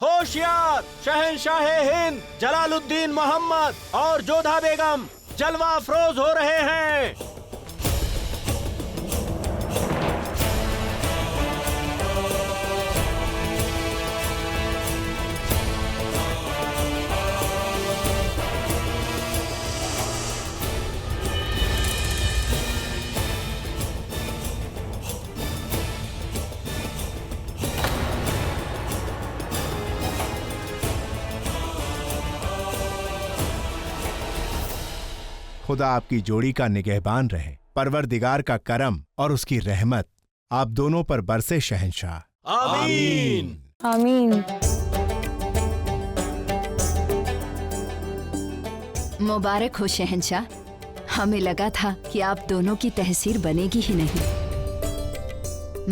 होशियार, शहंशाह हिंद जलालुद्दीन मोहम्मद और जोधा बेगम जलवा अफरोज हो रहे हैं। खुदा आपकी जोड़ी का निगहबान रहे। परवरदिगार का करम और उसकी रहमत आप दोनों पर बरसे शहंशाह। आमीन। आमीन। मुबारक हो शहंशाह। हमें लगा था कि आप दोनों की तहसीर बनेगी ही नहीं,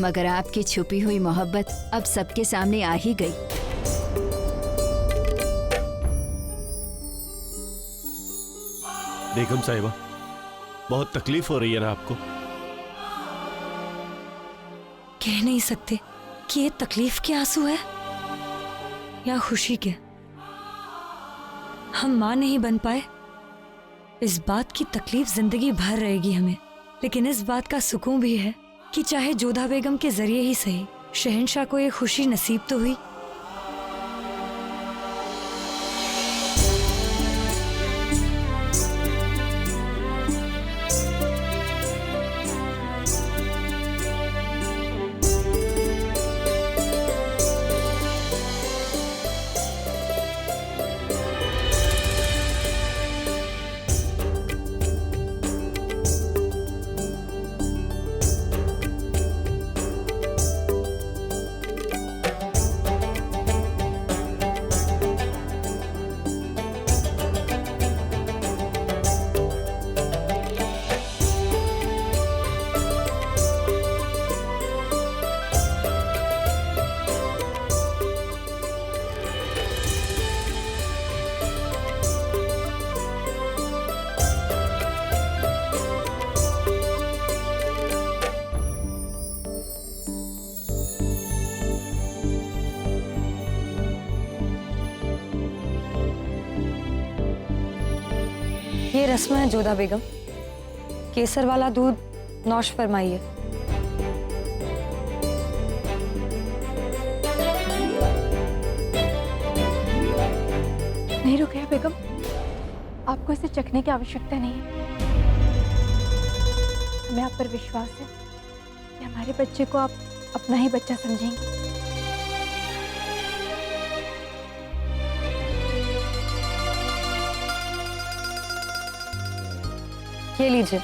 मगर आपकी छुपी हुई मोहब्बत अब सबके सामने आ ही गई। बेगम साहिबा, बहुत तकलीफ हो रही है ना आपको? कह नहीं सकते कि ये तकलीफ के आंसू है या खुशी के। हम मां नहीं बन पाए, इस बात की तकलीफ जिंदगी भर रहेगी हमें, लेकिन इस बात का सुकून भी है कि चाहे जोधा बेगम के जरिए ही सही, शहंशाह को ये खुशी नसीब तो हुई। ये रस्म है जोधा बेगम, केसर वाला दूध नौश फरमाइए। नहीं रुकिया बेगम, आपको इसे चखने की आवश्यकता नहीं है। हमें आप पर विश्वास है कि हमारे बच्चे को आप अपना ही बच्चा समझेंगे। ये लीजिए।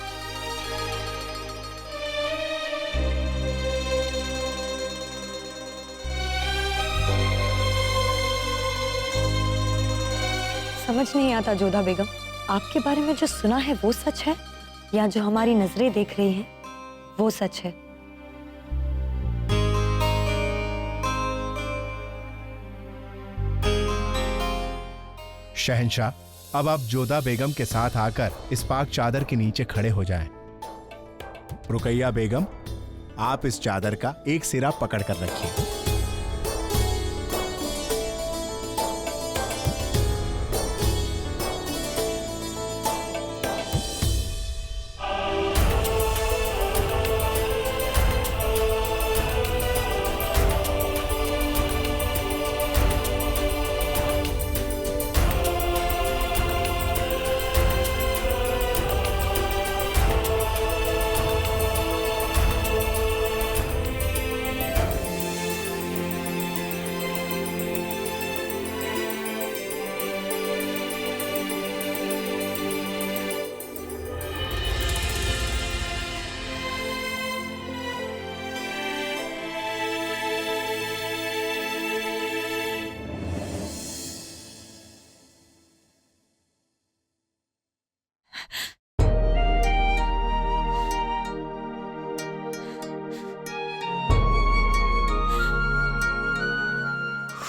समझ नहीं आता जोधा बेगम, आपके बारे में जो सुना है वो सच है या जो हमारी नजरें देख रही हैं वो सच है? शहंशाह, अब आप जोधा बेगम के साथ आकर इस पाक चादर के नीचे खड़े हो जाएं। रुकैया बेगम, आप इस चादर का एक सिरा पकड़ कर रखिए।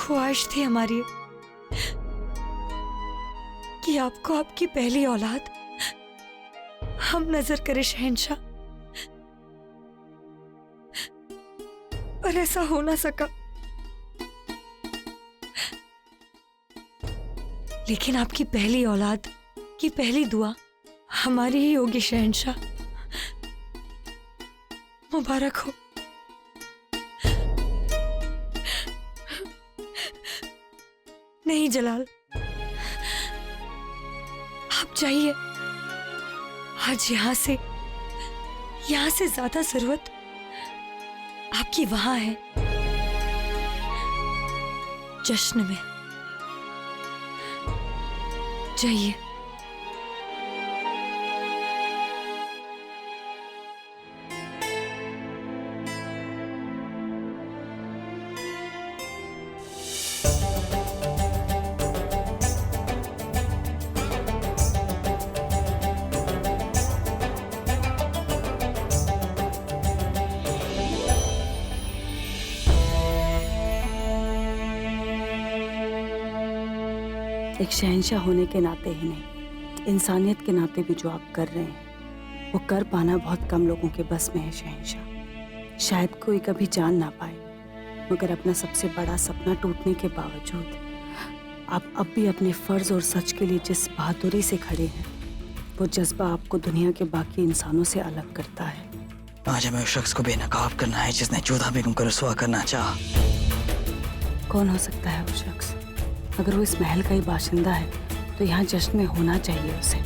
ख्वाहिश थी हमारी कि आपको आपकी पहली औलाद हम नजर करे शहंशाह, पर ऐसा हो ना सका। लेकिन आपकी पहली औलाद की पहली दुआ हमारी ही होगी शहंशाह। मुबारक हो। नहीं जलाल, आप जाइए। आज यहां से ज्यादा जरूरत आपकी वहां है, जश्न में। जाइए। एक शहंशाह होने के नाते ही नहीं, इंसानियत के नाते भी जो आप कर रहे हैं वो कर पाना बहुत कम लोगों के बस में है शहंशाह। शायद कोई कभी जान ना पाए, मगर अपना सबसे बड़ा सपना टूटने के बावजूद आप अब भी अपने फर्ज और सच के लिए जिस बहादुरी से खड़े हैं, वो जज्बा आपको दुनिया के बाकी इंसानों से अलग करता है। आज हमें उस शख्स को बेनकाब करना है जिसने जोधा बेगम को रसवा करना चाहा। कौन हो सकता है वो शख्स? अगर वो इस महल का ही बाशिंदा है तो यहाँ जश्न में होना चाहिए उसे।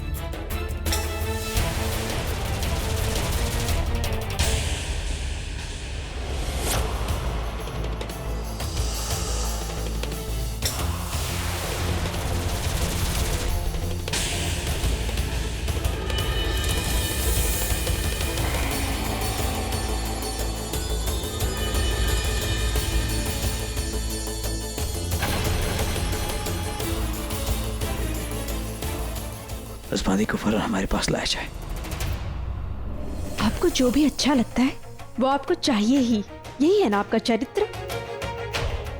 उस बादी को फौरन हमारे पास लाया जाए। आपको जो भी अच्छा लगता है वो आपको चाहिए ही। यही है ना आपका चरित्र?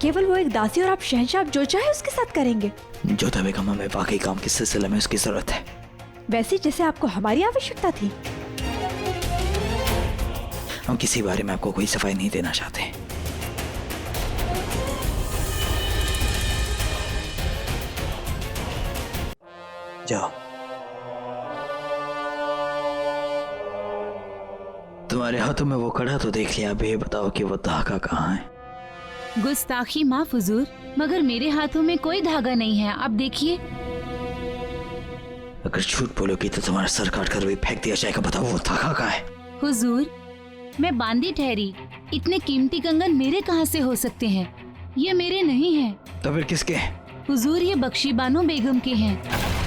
केवल वो एक दासी और आप शहंशाह, आप जो चाहे उसके साथ करेंगे। जोधा बेगम, हमें वाकई काम के सिलसिले में उसकी जरूरत है। वैसे जैसे आपको हमारी आवश्यकता थी। हम किसी बारे में आपको कोई सफाई नहीं देना चाहते। जाओ। तुम्हारे हाथों में वो कड़ा तो देख लिया, अब ये बताओ कि वो धागा कहाँ है? गुस्ताखी माफ हुजूर, मगर मेरे हाथों में कोई धागा नहीं है, आप देखिए। अगर झूठ बोलोगी तो तुम्हारा सर काट कर भी फेंक दिया जाएगा। बताओ वो धागा कहाँ है? हुजूर, मैं बांदी ठहरी, इतने कीमती कंगन मेरे कहाँ से हो सकते हैं? ये मेरे नहीं हैं। तो फिर किसके? हुजूर, ये बख्शी बानो बेगम के हैं।